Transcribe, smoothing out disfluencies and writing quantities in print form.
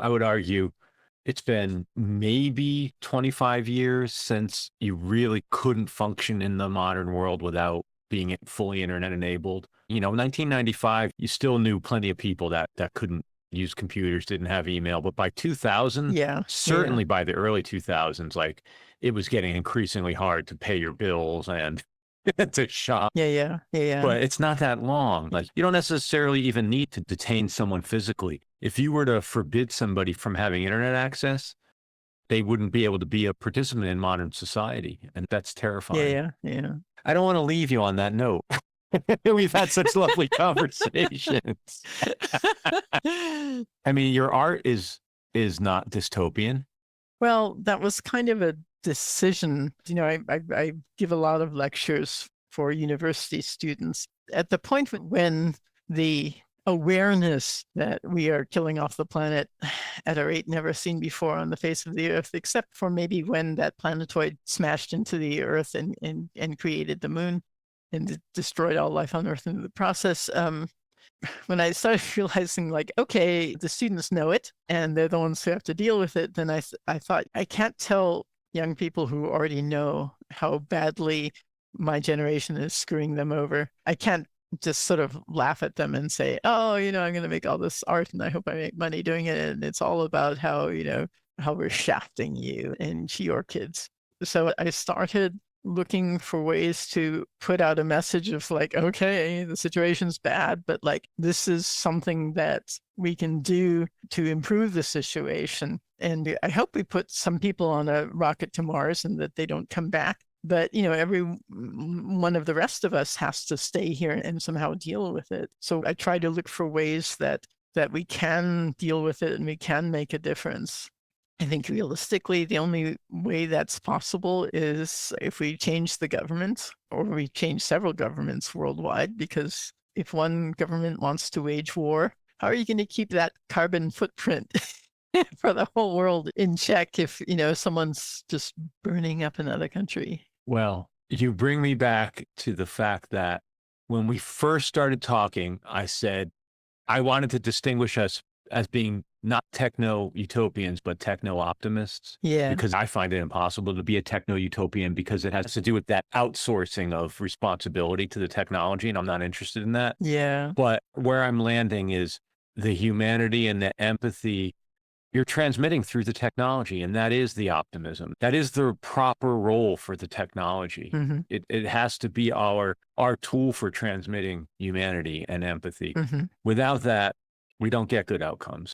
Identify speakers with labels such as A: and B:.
A: I would argue it's been maybe 25 years since you really couldn't function in the modern world without being fully internet enabled. 1995, you still knew plenty of people that couldn't use computers, didn't have email. But by 2000,
B: Yeah, yeah,
A: certainly by the early 2000s, like it was getting increasingly hard to pay your bills and to shop.
B: yeah, yeah, yeah, yeah.
A: But it's not that long. Like you don't necessarily even need to detain someone physically. If you were to forbid somebody from having internet access, they wouldn't be able to be a participant in modern society. And that's
B: Yeah,
A: terrifying.
B: yeah, yeah.
A: I don't want to leave you on that note. We've had such lovely conversations. I mean, your art is not dystopian.
B: Well, that was kind of a decision. I give a lot of lectures for university students. At the point when the awareness that we are killing off the planet at a rate never seen before on the face of the Earth, except for maybe when that planetoid smashed into the Earth and created the moon and destroyed all life on Earth in the process. When I started realizing, like, okay, the students know it and they're the ones who have to deal with it, then I thought, I can't tell young people who already know how badly my generation is screwing them over. I can't just sort of laugh at them and say, oh, I'm going to make all this art and I hope I make money doing it. And it's all about how we're shafting you and your kids. So I started looking for ways to put out a message of like, okay, the situation's bad, but like this is something that we can do to improve the situation. And I hope we put some people on a rocket to Mars and that they don't come back. But every one of the rest of us has to stay here and somehow deal with it. So I try to look for ways that we can deal with it and we can make a difference. I think realistically, the only way that's possible is if we change the government or we change several governments worldwide, because if one government wants to wage war, how are you going to keep that carbon footprint for the whole world in check if, someone's just burning up another country?
A: Well, you bring me back to the fact that when we first started talking, I said I wanted to distinguish us as being not techno utopians, but techno optimists,
B: Yeah.
A: because I find it impossible to be a techno utopian because it has to do with that outsourcing of responsibility to the technology. And I'm not interested in that.
B: Yeah.
A: But where I'm landing is the humanity and the empathy you're transmitting through the technology. And that is the optimism. That is the proper role for the technology.
B: Mm-hmm.
A: It has to be our tool for transmitting humanity and empathy.
B: Mm-hmm.
A: Without that, we don't get good outcomes.